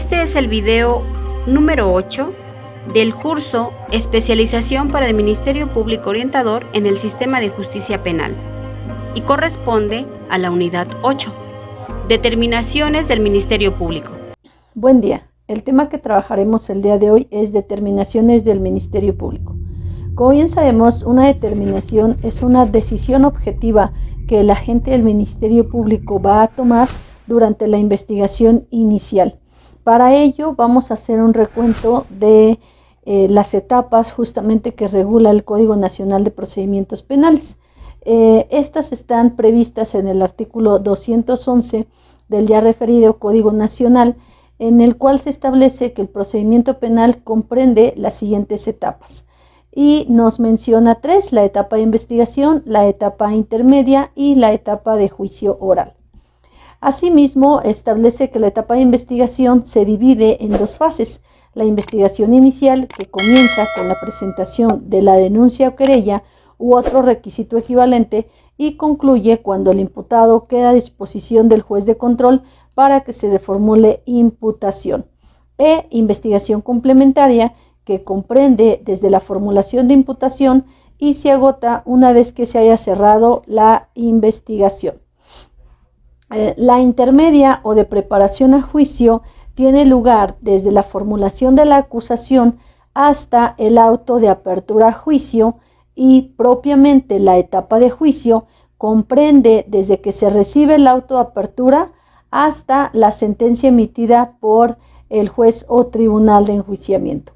Este es el video número 8 del curso Especialización para el Ministerio Público Orientador en el Sistema de Justicia Penal y corresponde a la unidad 8, Determinaciones del Ministerio Público. Buen día. El tema que trabajaremos el día de hoy es determinaciones del Ministerio Público. Como bien sabemos, una determinación es una decisión objetiva que el agente del Ministerio Público va a tomar durante la investigación inicial. Para ello vamos a hacer un recuento de las etapas justamente que regula el Código Nacional de Procedimientos Penales. Estas están previstas en el artículo 211 del ya referido Código Nacional, en el cual se establece que el procedimiento penal comprende las siguientes etapas y nos menciona tres: la etapa de investigación, la etapa intermedia y la etapa de juicio oral. Asimismo, establece que la etapa de investigación se divide en dos fases: la investigación inicial, que comienza con la presentación de la denuncia o querella u otro requisito equivalente, y concluye cuando el imputado queda a disposición del juez de control para que se le formule imputación. Investigación complementaria, que comprende desde la formulación de imputación y se agota una vez que se haya cerrado la investigación. La intermedia o de preparación a juicio tiene lugar desde la formulación de la acusación hasta el auto de apertura a juicio, y propiamente la etapa de juicio comprende desde que se recibe el auto de apertura hasta la sentencia emitida por el juez o tribunal de enjuiciamiento.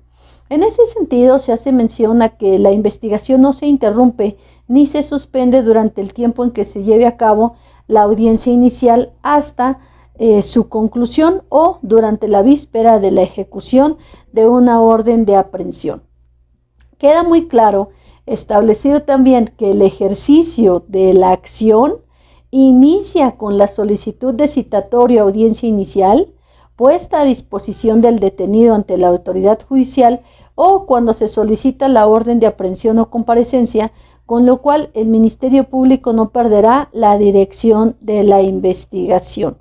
En ese sentido, se hace mención a que la investigación no se interrumpe ni se suspende durante el tiempo en que se lleve a cabo la audiencia inicial hasta su conclusión o durante la víspera de la ejecución de una orden de aprehensión. Queda muy claro establecido también que el ejercicio de la acción inicia con la solicitud de citatorio a audiencia inicial, puesta a disposición del detenido ante la autoridad judicial o cuando se solicita la orden de aprehensión o comparecencia, con lo cual el Ministerio Público no perderá la dirección de la investigación.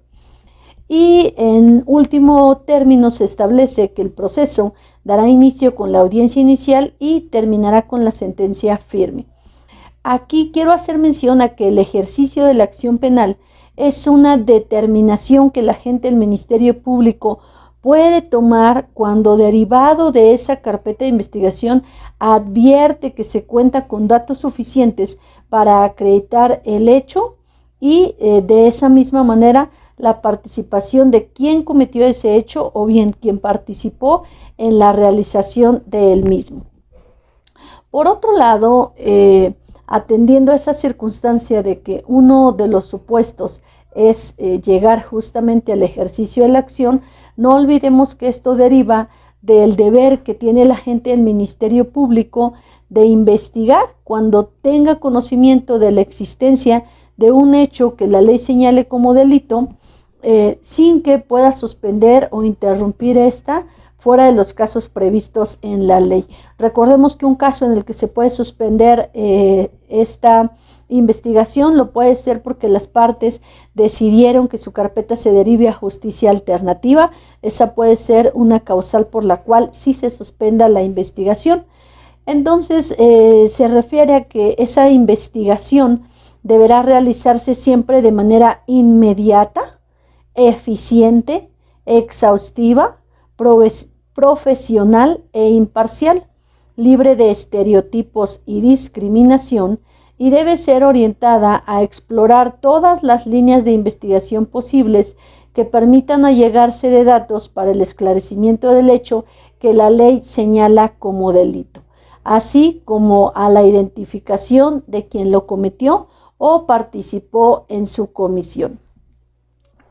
Y en último término, se establece que el proceso dará inicio con la audiencia inicial y terminará con la sentencia firme. Aquí quiero hacer mención a que el ejercicio de la acción penal es una determinación que el agente del Ministerio Público puede tomar cuando, derivado de esa carpeta de investigación, advierte que se cuenta con datos suficientes para acreditar el hecho y de esa misma manera la participación de quien cometió ese hecho o bien quien participó en la realización del mismo. Por otro lado, atendiendo a esa circunstancia de que uno de los supuestos es llegar justamente al ejercicio de la acción, no olvidemos que esto deriva del deber que tiene el agente del Ministerio Público de investigar cuando tenga conocimiento de la existencia de un hecho que la ley señale como delito, sin que pueda suspender o interrumpir esta fuera de los casos previstos en la ley. Recordemos que un caso en el que se puede suspender esta investigación lo puede ser porque las partes decidieron que su carpeta se derive a justicia alternativa. Esa puede ser una causal por la cual sí se suspenda la investigación. Entonces se refiere a que esa investigación deberá realizarse siempre de manera inmediata, eficiente, exhaustiva, profesional e imparcial, libre de estereotipos y discriminación, y debe ser orientada a explorar todas las líneas de investigación posibles que permitan allegarse de datos para el esclarecimiento del hecho que la ley señala como delito, así como a la identificación de quien lo cometió o participó en su comisión.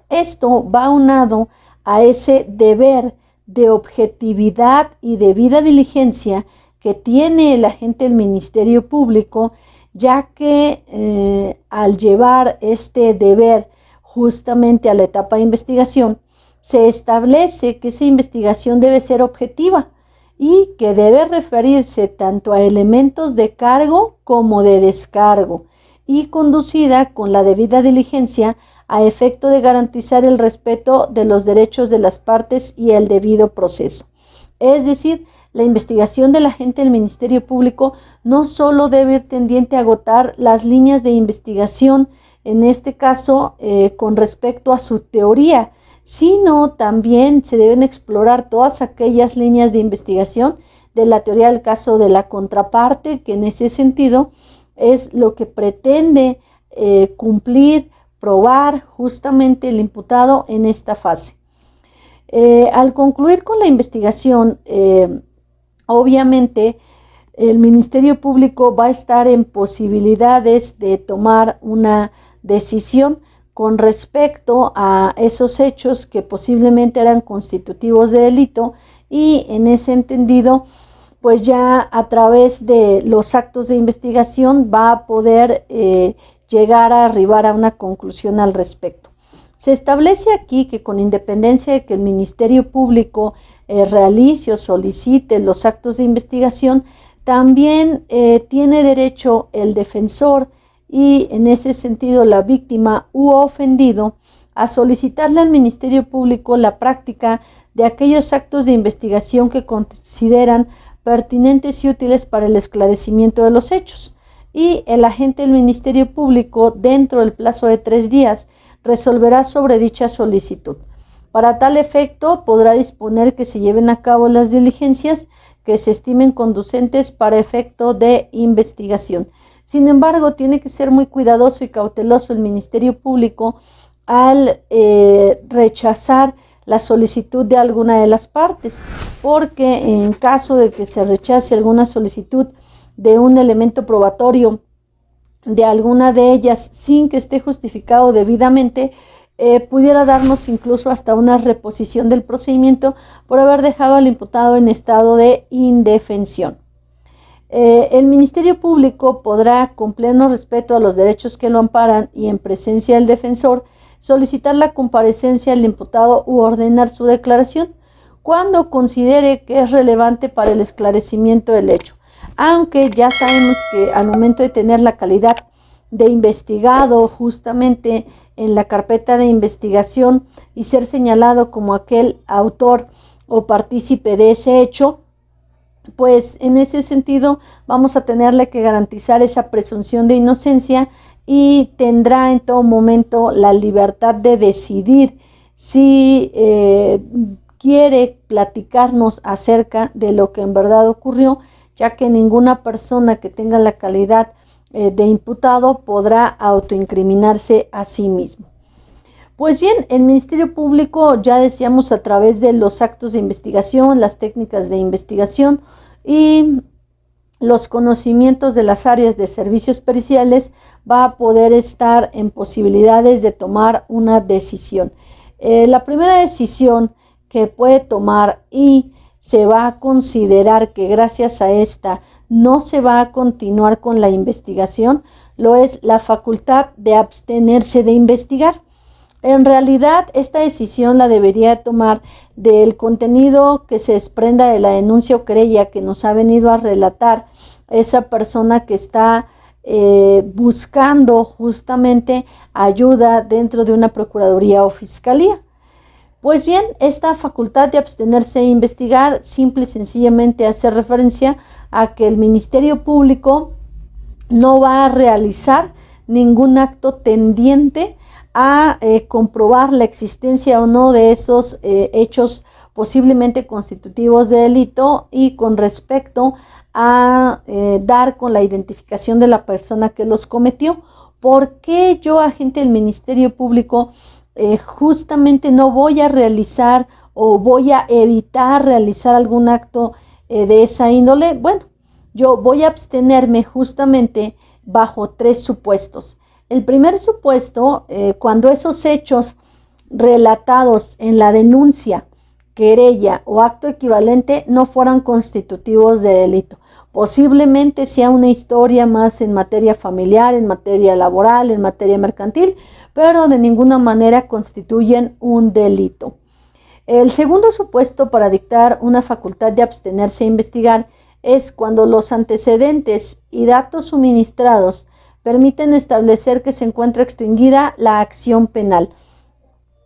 Esto va aunado a ese deber de objetividad y debida diligencia que tiene el agente del Ministerio Público, ya que al llevar este deber justamente a la etapa de investigación, se establece que esa investigación debe ser objetiva y que debe referirse tanto a elementos de cargo como de descargo y conducida con la debida diligencia a efecto de garantizar el respeto de los derechos de las partes y el debido proceso. Es decir, la investigación del agente del Ministerio Público no solo debe ir tendiente a agotar las líneas de investigación, en este caso con respecto a su teoría, sino también se deben explorar todas aquellas líneas de investigación de la teoría del caso de la contraparte, que en ese sentido es lo que pretende cumplir, probar justamente el imputado en esta fase. Al concluir con la investigación, obviamente el Ministerio Público va a estar en posibilidades de tomar una decisión con respecto a esos hechos que posiblemente eran constitutivos de delito, y en ese entendido pues ya a través de los actos de investigación va a poder llegar a arribar a una conclusión al respecto. Se establece aquí que con independencia de que el Ministerio Público realice o solicite los actos de investigación, también tiene derecho el defensor y en ese sentido la víctima u ofendido a solicitarle al Ministerio Público la práctica de aquellos actos de investigación que consideran pertinentes y útiles para el esclarecimiento de los hechos, y el agente del Ministerio Público, dentro del plazo de 3 días, resolverá sobre dicha solicitud. Para tal efecto, podrá disponer que se lleven a cabo las diligencias que se estimen conducentes para efecto de investigación. Sin embargo, tiene que ser muy cuidadoso y cauteloso el Ministerio Público al rechazar la solicitud de alguna de las partes, porque en caso de que se rechace alguna solicitud de un elemento probatorio de alguna de ellas sin que esté justificado debidamente, pudiera darnos incluso hasta una reposición del procedimiento por haber dejado al imputado en estado de indefensión. El Ministerio Público podrá, con pleno respeto a los derechos que lo amparan y en presencia del defensor, solicitar la comparecencia del imputado u ordenar su declaración cuando considere que es relevante para el esclarecimiento del hecho. Aunque ya sabemos que al momento de tener la calidad de investigado justamente en la carpeta de investigación y ser señalado como aquel autor o partícipe de ese hecho, pues en ese sentido vamos a tenerle que garantizar esa presunción de inocencia y tendrá en todo momento la libertad de decidir si quiere platicarnos acerca de lo que en verdad ocurrió, ya que ninguna persona que tenga la calidad de imputado podrá autoincriminarse a sí mismo. Pues bien, el Ministerio Público, ya decíamos, a través de los actos de investigación, las técnicas de investigación y los conocimientos de las áreas de servicios periciales, va a poder estar en posibilidades de tomar una decisión. La primera decisión que puede tomar, y se va a considerar que gracias a esta no se va a continuar con la investigación, lo es la facultad de abstenerse de investigar. En realidad, esta decisión la debería tomar del contenido que se desprenda de la denuncia o querella que nos ha venido a relatar esa persona que está buscando justamente ayuda dentro de una procuraduría o fiscalía. Pues bien, esta facultad de abstenerse de investigar simple y sencillamente hace referencia a que el Ministerio Público no va a realizar ningún acto tendiente a comprobar la existencia o no de esos hechos posiblemente constitutivos de delito, y con respecto a dar con la identificación de la persona que los cometió. ¿Por qué yo, agente del Ministerio Público, justamente no voy a realizar o voy a evitar realizar algún acto de esa índole? Bueno, yo voy a abstenerme justamente bajo 3 supuestos. El primer supuesto, cuando esos hechos relatados en la denuncia, querella o acto equivalente no fueran constitutivos de delito. Posiblemente sea una historia más en materia familiar, en materia laboral, en materia mercantil, pero de ninguna manera constituyen un delito. El segundo supuesto para dictar una facultad de abstenerse a investigar es cuando los antecedentes y datos suministrados permiten establecer que se encuentra extinguida la acción penal.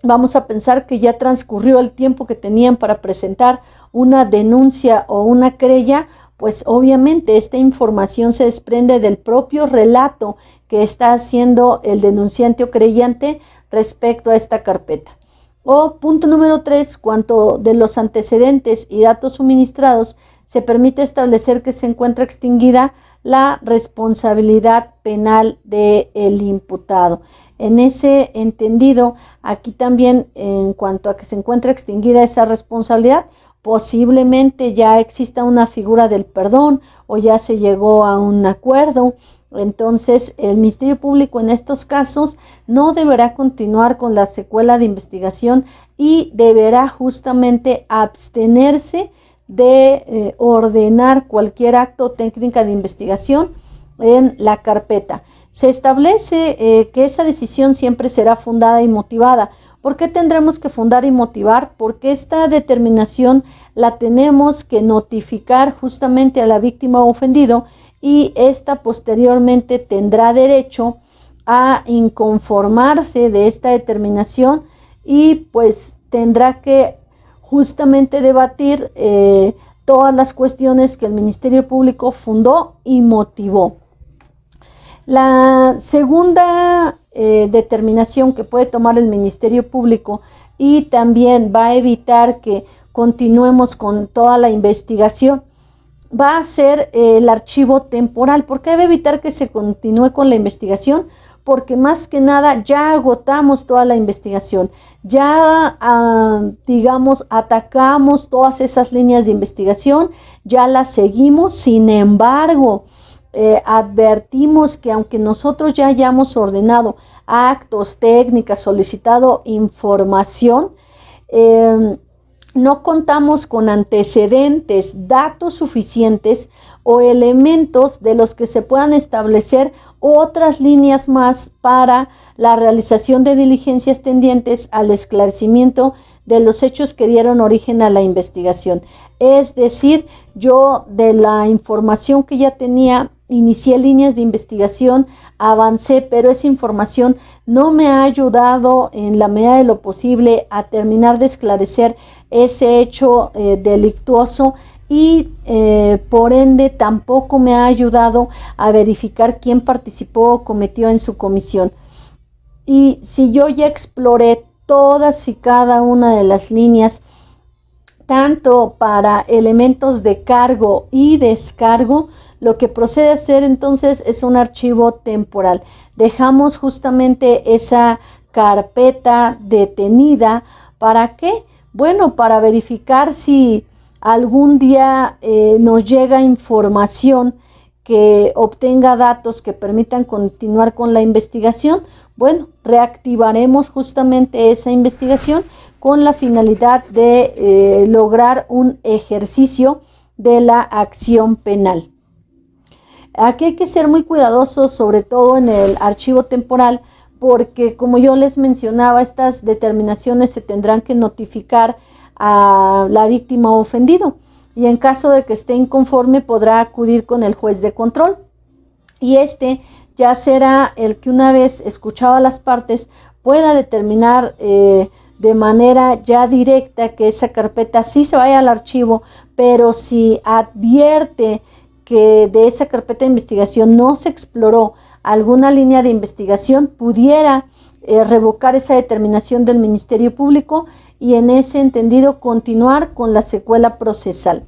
Vamos a pensar que ya transcurrió el tiempo que tenían para presentar una denuncia o una querella, pues obviamente esta información se desprende del propio relato que está haciendo el denunciante o querellante respecto a esta carpeta. O punto número 3, cuanto de los antecedentes y datos suministrados, se permite establecer que se encuentra extinguida la responsabilidad penal del imputado. En ese entendido, aquí también en cuanto a que se encuentra extinguida esa responsabilidad, posiblemente ya exista una figura del perdón o ya se llegó a un acuerdo. Entonces, el Ministerio Público en estos casos no deberá continuar con la secuela de investigación y deberá justamente abstenerse de ordenar cualquier acto o técnica de investigación en la carpeta. Se establece que esa decisión siempre será fundada y motivada. ¿Por qué tendremos que fundar y motivar? Porque esta determinación la tenemos que notificar justamente a la víctima o ofendido y esta posteriormente tendrá derecho a inconformarse de esta determinación y pues tendrá que justamente debatir todas las cuestiones que el Ministerio Público fundó y motivó. La segunda determinación que puede tomar el Ministerio Público y también va a evitar que continuemos con toda la investigación va a ser el archivo temporal. ¿Por qué debe evitar que se continúe con la investigación? Porque más que nada ya agotamos toda la investigación, ya digamos atacamos todas esas líneas de investigación, ya las seguimos. Sin embargo, advertimos que aunque nosotros ya hayamos ordenado actos, técnicas, solicitado información, no contamos con antecedentes, datos suficientes o elementos de los que se puedan establecer otras líneas más para la realización de diligencias tendientes al esclarecimiento de los hechos que dieron origen a la investigación. Es decir, yo de la información que ya tenía, inicié líneas de investigación, avancé, pero esa información no me ha ayudado en la medida de lo posible a terminar de esclarecer ese hecho delictuoso y por ende tampoco me ha ayudado a verificar quién participó o cometió en su comisión. Y si yo ya exploré todas y cada una de las líneas, tanto para elementos de cargo y descargo, lo que procede a hacer entonces es un archivo temporal. Dejamos justamente esa carpeta detenida. ¿Para qué? Bueno, para verificar si algún día nos llega información que obtenga datos que permitan continuar con la investigación. Bueno, reactivaremos justamente esa investigación con la finalidad de lograr un ejercicio de la acción penal. Aquí hay que ser muy cuidadosos, sobre todo en el archivo temporal, porque como yo les mencionaba, estas determinaciones se tendrán que notificar a la víctima o ofendido y en caso de que esté inconforme podrá acudir con el juez de control y este ya será el que una vez escuchado a las partes pueda determinar de manera ya directa que esa carpeta sí se vaya al archivo, pero si advierte que de esa carpeta de investigación no se exploró alguna línea de investigación, pudiera revocar esa determinación del Ministerio Público y en ese entendido continuar con la secuela procesal.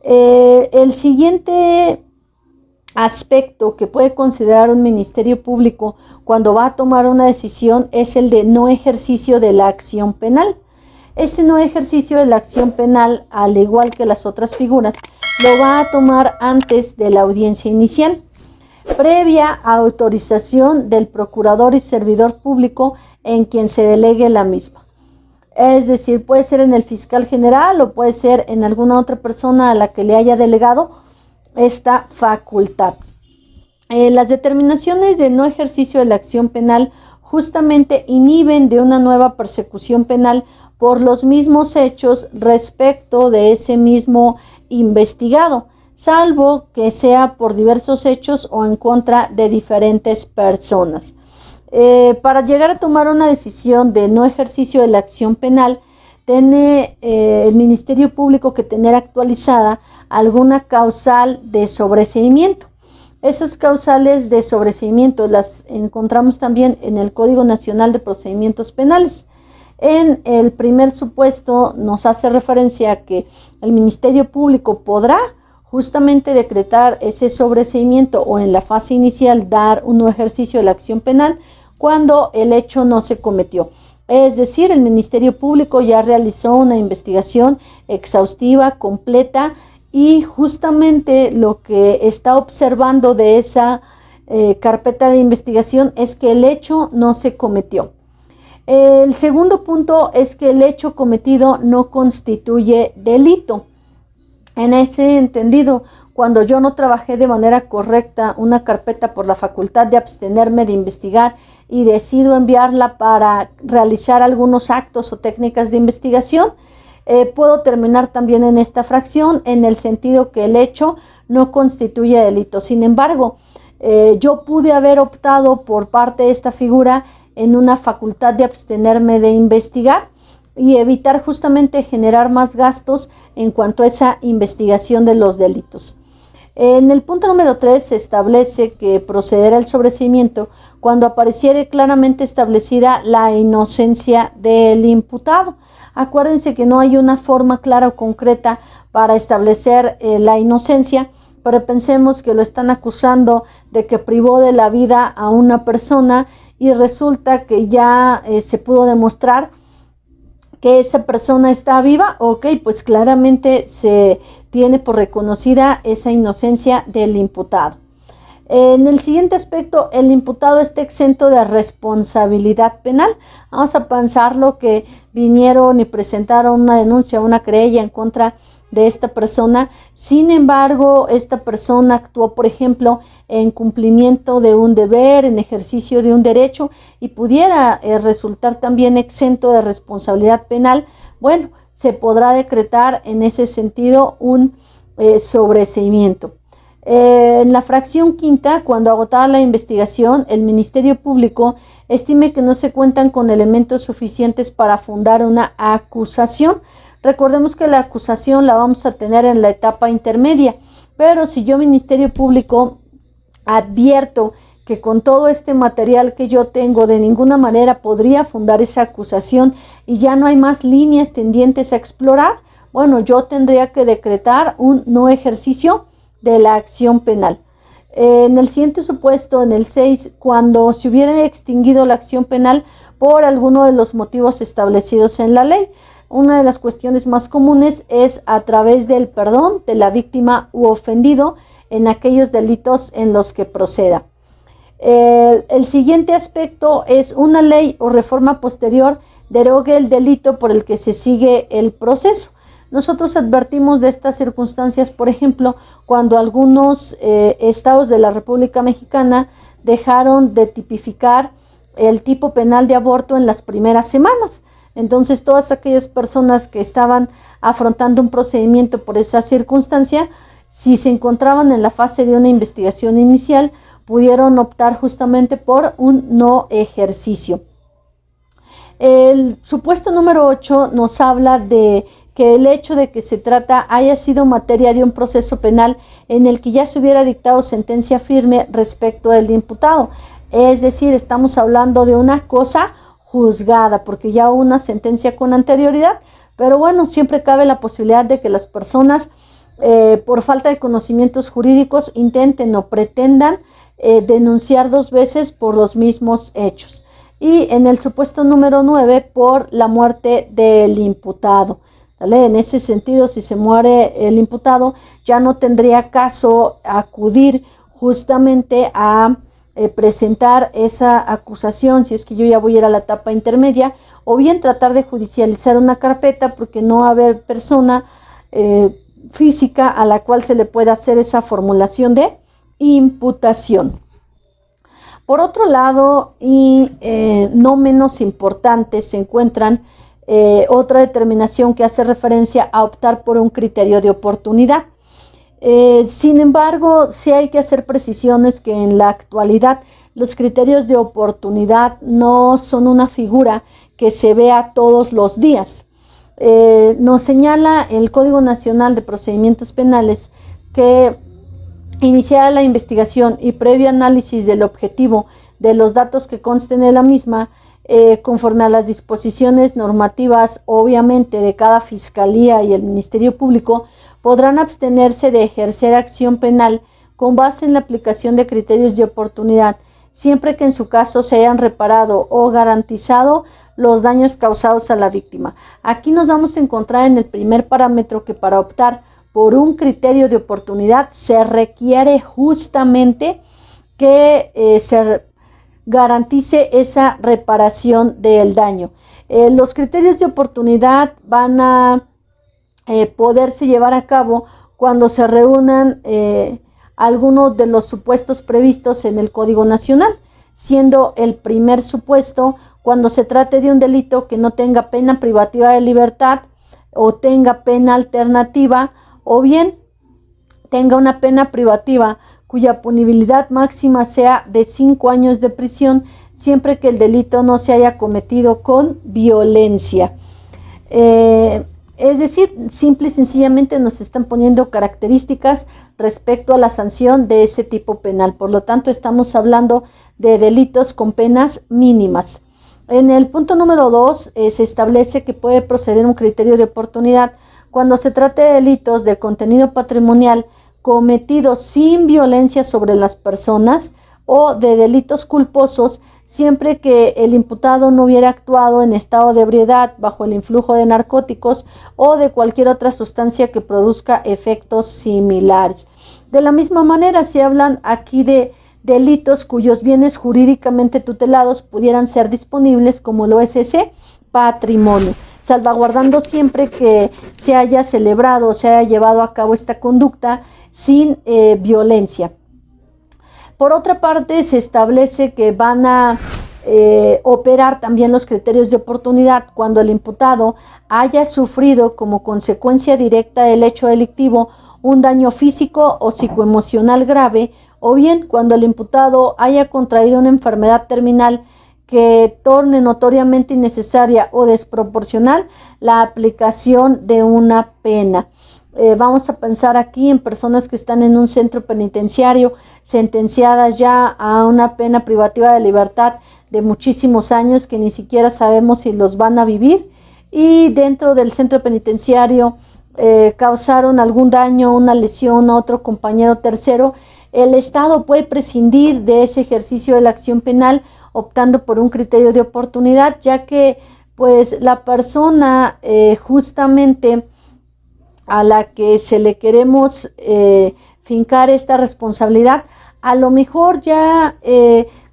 El siguiente aspecto que puede considerar un Ministerio Público cuando va a tomar una decisión es el de no ejercicio de la acción penal. Este no ejercicio de la acción penal, al igual que las otras figuras, lo va a tomar antes de la audiencia inicial, previa autorización del procurador y servidor público en quien se delegue la misma. Es decir, puede ser en el fiscal general o puede ser en alguna otra persona a la que le haya delegado esta facultad. Las determinaciones de no ejercicio de la acción penal justamente inhiben de una nueva persecución penal por los mismos hechos respecto de ese mismo investigado. salvo que sea por diversos hechos o en contra de diferentes personas. Para llegar a tomar una decisión de no ejercicio de la acción penal, tiene el Ministerio Público que tener actualizada alguna causal de sobreseimiento. Esas causales de sobreseimiento las encontramos también en el Código Nacional de Procedimientos Penales. En el primer supuesto nos hace referencia a que el Ministerio Público podrá justamente decretar ese sobreseimiento o en la fase inicial dar un nuevo ejercicio de la acción penal cuando el hecho no se cometió. Es decir, el Ministerio Público ya realizó una investigación exhaustiva, completa, y justamente lo que está observando de esa carpeta de investigación es que el hecho no se cometió. El segundo punto es que el hecho cometido no constituye delito. En ese entendido, cuando yo no trabajé de manera correcta una carpeta por la facultad de abstenerme de investigar y decido enviarla para realizar algunos actos o técnicas de investigación, puedo terminar también en esta fracción en el sentido que el hecho no constituye delito. Sin embargo, yo pude haber optado por parte de esta figura en una facultad de abstenerme de investigar y evitar justamente generar más gastos en cuanto a esa investigación de los delitos. En el punto número 3 se establece que procederá el sobreseimiento cuando apareciere claramente establecida la inocencia del imputado. Acuérdense que no hay una forma clara o concreta para establecer la inocencia, pero pensemos que lo están acusando de que privó de la vida a una persona y resulta que ya se pudo demostrar que esa persona está viva. Ok, pues claramente se tiene por reconocida esa inocencia del imputado. En el siguiente aspecto, el imputado está exento de responsabilidad penal. Vamos a pensarlo que vinieron y presentaron una denuncia, una querella en contra de esta persona. Sin embargo, esta persona actuó, por ejemplo, en cumplimiento de un deber, en ejercicio de un derecho y pudiera resultar también exento de responsabilidad penal. Bueno, se podrá decretar en ese sentido un sobreseimiento. En la fracción quinta, cuando agotada la investigación, el Ministerio Público estime que no se cuentan con elementos suficientes para fundar una acusación. Recordemos que la acusación la vamos a tener en la etapa intermedia, pero si yo, Ministerio Público, advierto que con todo este material que yo tengo de ninguna manera podría fundar esa acusación y ya no hay más líneas tendientes a explorar, bueno, yo tendría que decretar un no ejercicio de la acción penal. En el siguiente supuesto, en el 6, cuando se hubiera extinguido la acción penal por alguno de los motivos establecidos en la ley. Una de las cuestiones más comunes es a través del perdón de la víctima u ofendido en aquellos delitos en los que proceda. El siguiente aspecto es una ley o reforma posterior derogue el delito por el que se sigue el proceso. Nosotros advertimos de estas circunstancias, por ejemplo, cuando algunos estados de la República Mexicana dejaron de tipificar el tipo penal de aborto en las primeras semanas. Entonces, todas aquellas personas que estaban afrontando un procedimiento por esa circunstancia, si se encontraban en la fase de una investigación inicial, pudieron optar justamente por un no ejercicio. El supuesto número 8 nos habla de que el hecho de que se trata haya sido materia de un proceso penal en el que ya se hubiera dictado sentencia firme respecto del imputado. Es decir, estamos hablando de una cosa juzgada, porque ya hubo una sentencia con anterioridad, pero bueno, siempre cabe la posibilidad de que las personas, por falta de conocimientos jurídicos, intenten o pretendan denunciar dos veces por los mismos hechos. Y en el supuesto número 9, por la muerte del imputado. ¿Vale? En ese sentido, si se muere el imputado, ya no tendría caso acudir justamente a presentar esa acusación, si es que yo ya voy a ir a la etapa intermedia, o bien tratar de judicializar una carpeta porque no va a haber persona física a la cual se le pueda hacer esa formulación de imputación. Por otro lado, y no menos importante, se encuentran otra determinación que hace referencia a optar por un criterio de oportunidad. Sin embargo, sí hay que hacer precisiones que en la actualidad los criterios de oportunidad no son una figura que se vea todos los días. Nos señala el Código Nacional de Procedimientos Penales que iniciada la investigación y previo análisis del objetivo de los datos que consten en la misma, conforme a las disposiciones normativas, obviamente, de cada fiscalía y el Ministerio Público, podrán abstenerse de ejercer acción penal con base en la aplicación de criterios de oportunidad, siempre que en su caso se hayan reparado o garantizado los daños causados a la víctima. Aquí nos vamos a encontrar en el primer parámetro que para optar por un criterio de oportunidad se requiere justamente que se garantice esa reparación del daño. Los criterios de oportunidad van a poderse llevar a cabo cuando se reúnan algunos de los supuestos previstos en el Código Nacional, siendo el primer supuesto cuando se trate de un delito que no tenga pena privativa de libertad o tenga pena alternativa, o bien tenga una pena privativa cuya punibilidad máxima sea de 5 años de prisión, siempre que el delito no se haya cometido con violencia. Es decir, simple y sencillamente nos están poniendo características respecto a la sanción de ese tipo penal. Por lo tanto, estamos hablando de delitos con penas mínimas. En el punto número 2 se establece que puede proceder un criterio de oportunidad cuando se trate de delitos de contenido patrimonial cometidos sin violencia sobre las personas o de delitos culposos, siempre que el imputado no hubiera actuado en estado de ebriedad, bajo el influjo de narcóticos o de cualquier otra sustancia que produzca efectos similares. De la misma manera, se hablan aquí de delitos cuyos bienes jurídicamente tutelados pudieran ser disponibles, como lo es ese patrimonio, salvaguardando siempre que se haya celebrado o se haya llevado a cabo esta conducta sin violencia. Por otra parte, se establece que van a operar también los criterios de oportunidad cuando el imputado haya sufrido como consecuencia directa del hecho delictivo un daño físico o psicoemocional grave, o bien cuando el imputado haya contraído una enfermedad terminal que torne notoriamente innecesaria o desproporcional la aplicación de una pena. Vamos a pensar aquí en personas que están en un centro penitenciario, sentenciadas ya a una pena privativa de libertad de muchísimos años que ni siquiera sabemos si los van a vivir, y dentro del centro penitenciario causaron algún daño, una lesión a otro compañero tercero. El Estado puede prescindir de ese ejercicio de la acción penal optando por un criterio de oportunidad, ya que pues la persona justamente a la que se le queremos fincar esta responsabilidad, a lo mejor ya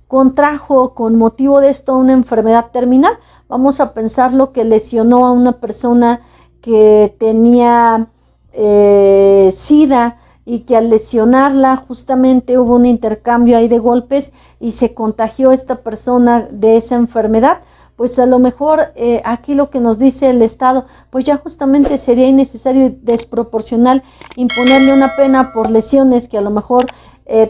contrajo con motivo de esto una enfermedad terminal. Vamos a pensar lo que lesionó a una persona que tenía SIDA, y que al lesionarla justamente hubo un intercambio ahí de golpes y se contagió esta persona de esa enfermedad. Pues a lo mejor aquí lo que nos dice el Estado, pues ya justamente sería innecesario y desproporcional imponerle una pena por lesiones que a lo mejor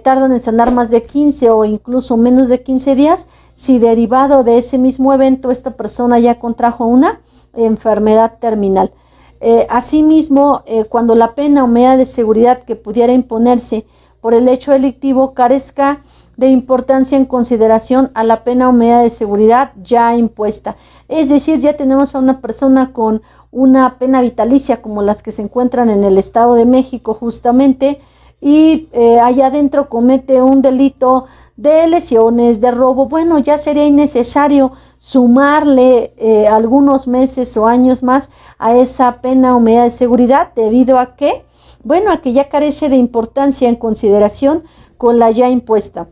tardan en sanar más de 15 o incluso menos de 15 días, si derivado de ese mismo evento esta persona ya contrajo una enfermedad terminal. Asimismo, cuando la pena o medida de seguridad que pudiera imponerse por el hecho delictivo carezca de importancia en consideración a la pena o medida de seguridad ya impuesta. Es decir, ya tenemos a una persona con una pena vitalicia como las que se encuentran en el Estado de México justamente, y allá adentro comete un delito de lesiones, de robo. Bueno, ya sería innecesario sumarle algunos meses o años más a esa pena o medida de seguridad, debido a que, bueno, a que ya carece de importancia en consideración con la ya impuesta.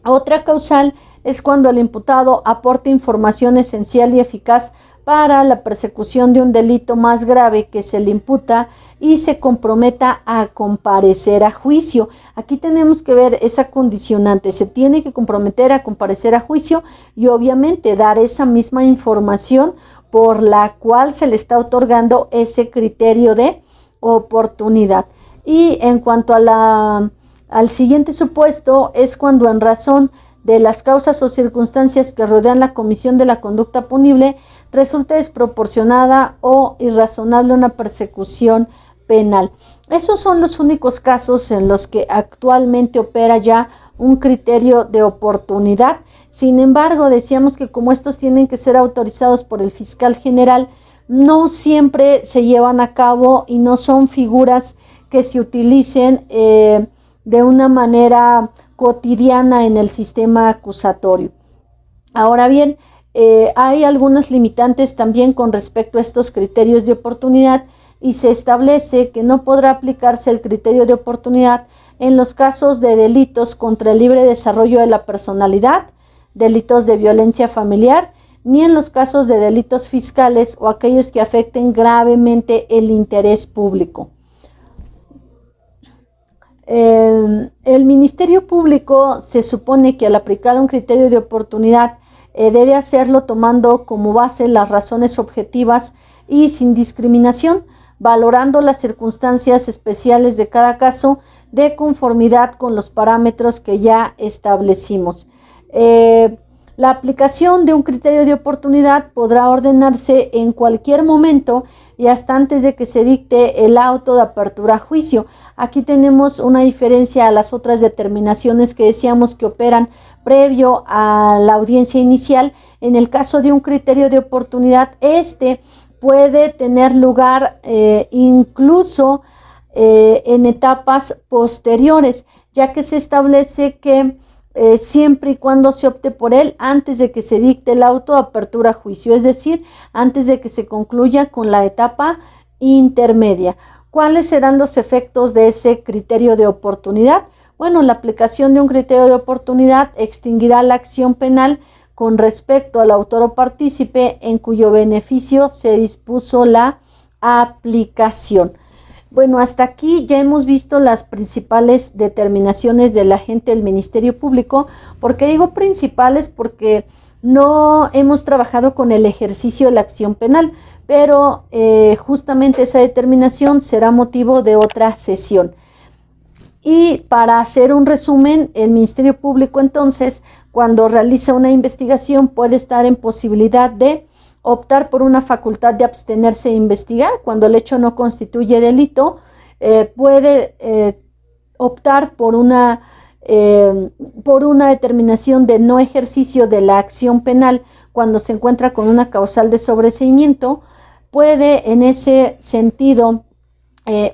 Otra causal es cuando el imputado aporta información esencial y eficaz para la persecución de un delito más grave que se le imputa y se comprometa a comparecer a juicio. Aquí tenemos que ver esa condicionante, se tiene que comprometer a comparecer a juicio y obviamente dar esa misma información por la cual se le está otorgando ese criterio de oportunidad. Y en cuanto a al siguiente supuesto, es cuando en razón de las causas o circunstancias que rodean la comisión de la conducta punible resulta desproporcionada o irrazonable una persecución penal. Esos son los únicos casos en los que actualmente opera ya un criterio de oportunidad. Sin embargo, decíamos que como estos tienen que ser autorizados por el fiscal general, no siempre se llevan a cabo y no son figuras que se utilicen de una manera cotidiana en el sistema acusatorio. Ahora bien, hay algunas limitantes también con respecto a estos criterios de oportunidad y se establece que no podrá aplicarse el criterio de oportunidad en los casos de delitos contra el libre desarrollo de la personalidad, delitos de violencia familiar, ni en los casos de delitos fiscales o aquellos que afecten gravemente el interés público. El Ministerio Público se supone que al aplicar un criterio de oportunidad debe hacerlo tomando como base las razones objetivas y sin discriminación, valorando las circunstancias especiales de cada caso de conformidad con los parámetros que ya establecimos. La aplicación de un criterio de oportunidad podrá ordenarse en cualquier momento y hasta antes de que se dicte el auto de apertura a juicio. Aquí tenemos una diferencia a las otras determinaciones que decíamos que operan previo a la audiencia inicial. En el caso de un criterio de oportunidad, puede tener lugar incluso en etapas posteriores, ya que se establece que siempre y cuando se opte por él antes de que se dicte el auto de apertura a juicio, es decir, antes de que se concluya con la etapa intermedia. ¿Cuáles serán los efectos de ese criterio de oportunidad? Bueno, la aplicación de un criterio de oportunidad extinguirá la acción penal con respecto al autor o partícipe en cuyo beneficio se dispuso la aplicación. Bueno, hasta aquí ya hemos visto las principales determinaciones del agente del Ministerio Público. ¿Por qué digo principales? Porque no hemos trabajado con el ejercicio de la acción penal, pero justamente esa determinación será motivo de otra sesión. Y para hacer un resumen, el Ministerio Público entonces, cuando realiza una investigación, puede estar en posibilidad de optar por una facultad de abstenerse de investigar cuando el hecho no constituye delito, puede optar por una determinación de no ejercicio de la acción penal cuando se encuentra con una causal de sobreseimiento, puede en ese sentido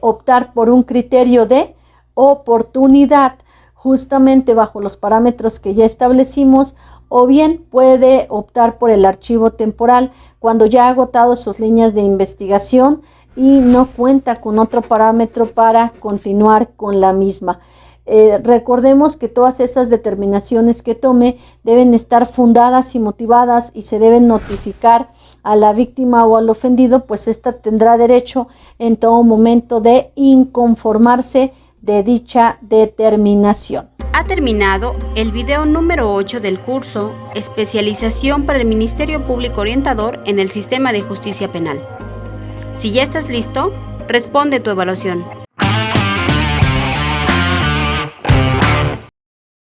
optar por un criterio de oportunidad justamente bajo los parámetros que ya establecimos, o bien puede optar por el archivo temporal cuando ya ha agotado sus líneas de investigación y no cuenta con otro parámetro para continuar con la misma. Recordemos que todas esas determinaciones que tome deben estar fundadas y motivadas y se deben notificar a la víctima o al ofendido, pues ésta tendrá derecho en todo momento de inconformarse de dicha determinación. Ha terminado el video número 8 del curso Especialización para el Ministerio Público Orientador en el Sistema de Justicia Penal. Si ya estás listo, responde tu evaluación.